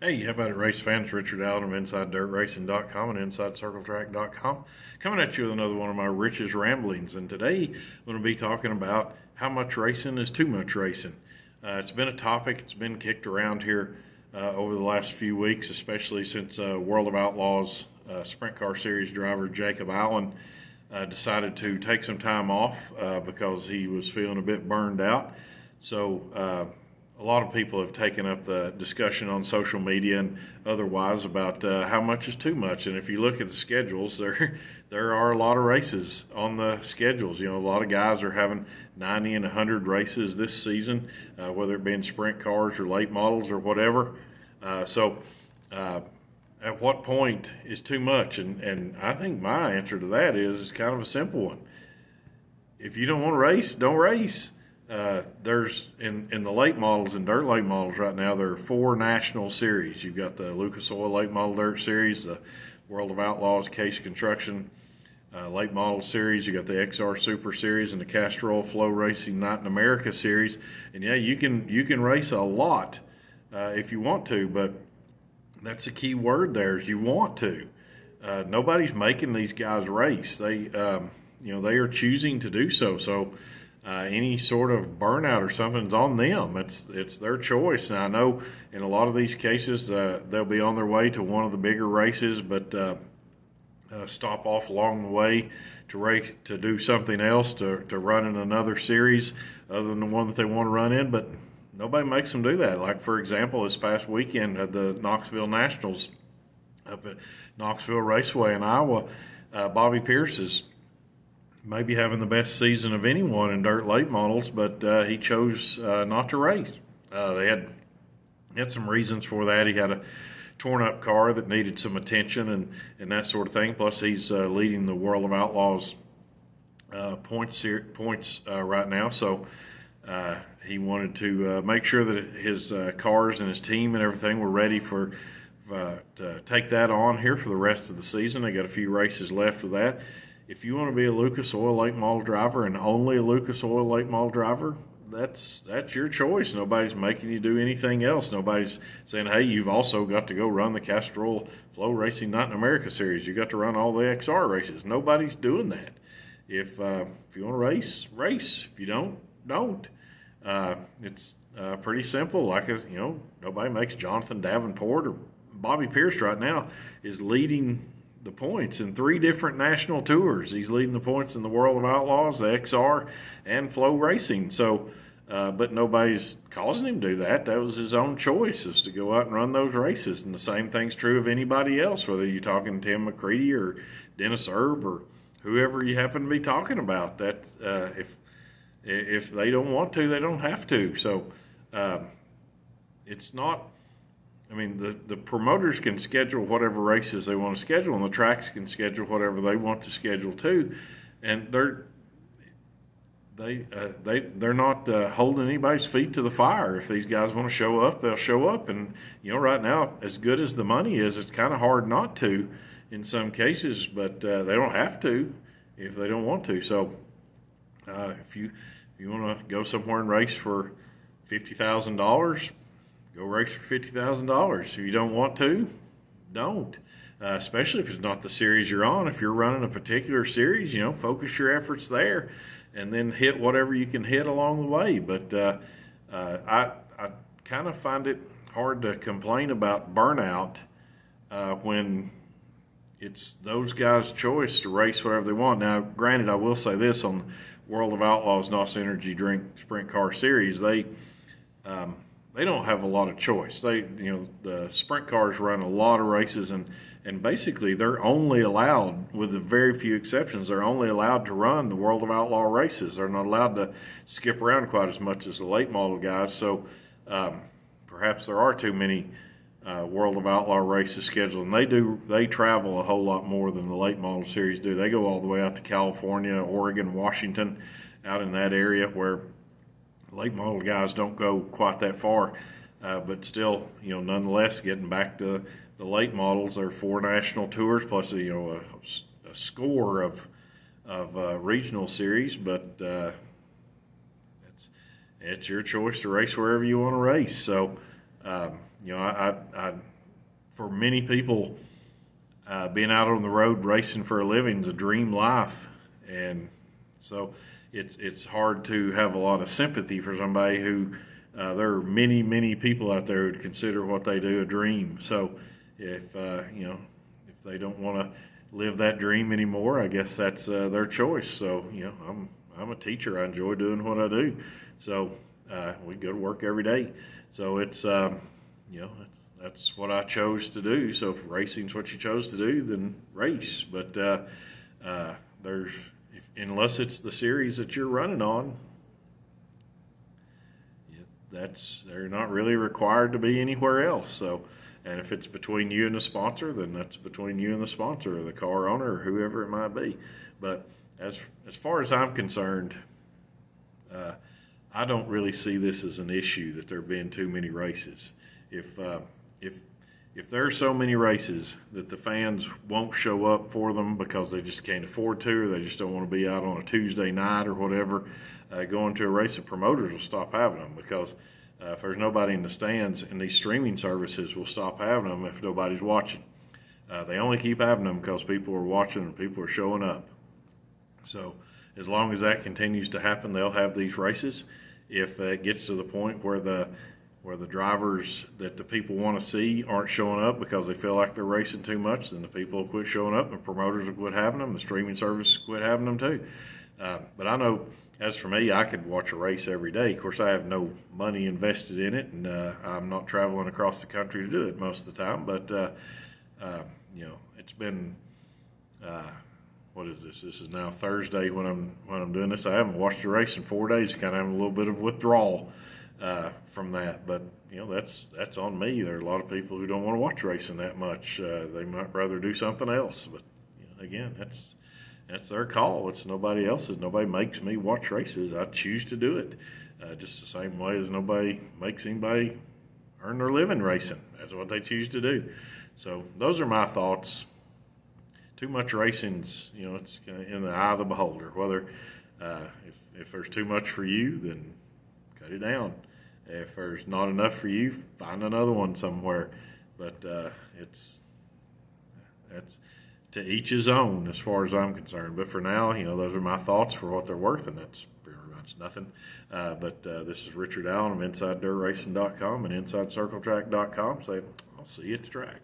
Hey, how about it, race fans? Richard Allen of InsideDirtRacing.com and InsideCircleTrack.com, coming at you with another one of my Rich's ramblings. And today I'm going to be talking about how much racing is too much racing. It's been a topic. It's been kicked around here over the last few weeks, especially since World of Outlaws Sprint Car Series driver Jacob Allen decided to take some time off because he was feeling a bit burned out. So a lot of people have taken up the discussion on social media and otherwise about how much is too much. And if you look at the schedules, there are a lot of races on the schedules. You know, a lot of guys are having 90 and 100 races this season, whether it be in sprint cars or late models or whatever. So at what point is too much? And I think my answer to that is kind of a simple one. If you don't want to race, don't race. There's in the late models and dirt late models right now, there are 4 national series. You've got the Lucas Oil Late Model Dirt Series, the World of Outlaws Case Construction Late Model Series. You got the XR Super Series and the Castrol Flow Racing Night in America Series. And yeah, you can race a lot if you want to, but that's the key word there is you want to. Nobody's making these guys race. They they are choosing to do so. So any sort of burnout or something's on them. It's their choice. And I know in a lot of these cases they'll be on their way to one of the bigger races, but stop off along the way to race, to do something else, to run in another series other than the one that they want to run in. But nobody makes them do that. Like, for example, this past weekend at the Knoxville Nationals up at Knoxville Raceway in Iowa, Bobby Pierce is maybe having the best season of anyone in dirt late models, but he chose not to race. They had some reasons for that. He had a torn-up car that needed some attention and that sort of thing. Plus, he's leading the World of Outlaws points right now, so he wanted to make sure that his cars and his team and everything were ready to take that on here for the rest of the season. They got a few races left of that. If you want to be a Lucas Oil Late Model driver and only a Lucas Oil Late Model driver, that's your choice. Nobody's making you do anything else. Nobody's saying, hey, you've also got to go run the Castrol Flow Racing Night in America Series. You got to run all the XR races. Nobody's doing that. If you want to race, race. If you don't. It's pretty simple. Like, nobody makes Jonathan Davenport or Bobby Pierce right now is leading the points in 3 different national tours. He's leading the points in the World of Outlaws, the XR, and Flow Racing. So, but nobody's causing him to do that. That was his own choice, is to go out and run those races. And the same thing's true of anybody else, whether you're talking Tim McCready or Dennis Erb or whoever you happen to be talking about. That if they don't want to, they don't have to. So it's not. I mean, the promoters can schedule whatever races they want to schedule, and the tracks can schedule whatever they want to schedule too. And they're not holding anybody's feet to the fire. If these guys want to show up, they'll show up. And right now, as good as the money is, it's kind of hard not to in some cases. But they don't have to if they don't want to. So if you want to go somewhere and race for $50,000. Go race for $50,000. If you don't want to, don't. Especially if it's not the series you're on. If you're running a particular series, focus your efforts there, and then hit whatever you can hit along the way. But I kind of find it hard to complain about burnout when it's those guys' choice to race whatever they want. Now, granted, I will say this on World of Outlaws NOS Energy Drink Sprint Car Series, they don't have a lot of choice. The sprint cars run a lot of races, and basically they're only allowed, with a very few exceptions, they're only allowed to run the World of Outlaw races. They're not allowed to skip around quite as much as the late model guys. So perhaps there are too many World of Outlaw races scheduled, and they travel a whole lot more than the late model series do. They go all the way out to California, Oregon, Washington, out in that area where late model guys don't go quite that far, but still, nonetheless, getting back to the late models, there are 4 national tours plus a score of regional series. But it's your choice to race wherever you want to race. So For many people, being out on the road racing for a living is a dream life, and so it's hard to have a lot of sympathy for somebody who there are many people out there who consider what they do a dream. So if if they don't want to live that dream anymore, I guess that's their choice. So I'm a teacher. I enjoy doing what I do. So we go to work every day. So it's that's what I chose to do. So if racing's what you chose to do, then race. But unless it's the series that you're running on, they're not really required to be anywhere else. So, and if it's between you and the sponsor, then that's between you and the sponsor or the car owner or whoever it might be. But as far as I'm concerned, I don't really see this as an issue that there being too many races. If there are so many races that the fans won't show up for them because they just can't afford to, or they just don't want to be out on a Tuesday night or whatever, going to a race, the promoters will stop having them, because if there's nobody in the stands, and these streaming services will stop having them if nobody's watching. They only keep having them because people are watching and people are showing up. So as long as that continues to happen, they'll have these races. If it gets to the point where the drivers that the people want to see aren't showing up because they feel like they're racing too much, then the people will quit showing up and promoters will quit having them. The streaming services quit having them too. But I know, as for me, I could watch a race every day. Of course, I have no money invested in it, and I'm not traveling across the country to do it most of the time. But it's been what is this? This is now Thursday when I'm doing this. I haven't watched a race in 4 days. Kind of having a little bit of withdrawal from that. But that's on me. There are a lot of people who don't want to watch racing that much. They might rather do something else. But again, that's their call. It's nobody else's. Nobody makes me watch races. I choose to do it. Just the same way as nobody makes anybody earn their living racing. That's what they choose to do. So those are my thoughts. Too much racing's, it's in the eye of the beholder. Whether if there's too much for you, then cut it down. If there's not enough for you, find another one somewhere. But that's to each his own, as far as I'm concerned. But for now, those are my thoughts for what they're worth, and that's pretty much nothing. But this is Richard Allen of InsideDirtRacing.com and InsideCircleTrack.com saying, I'll see you at the track.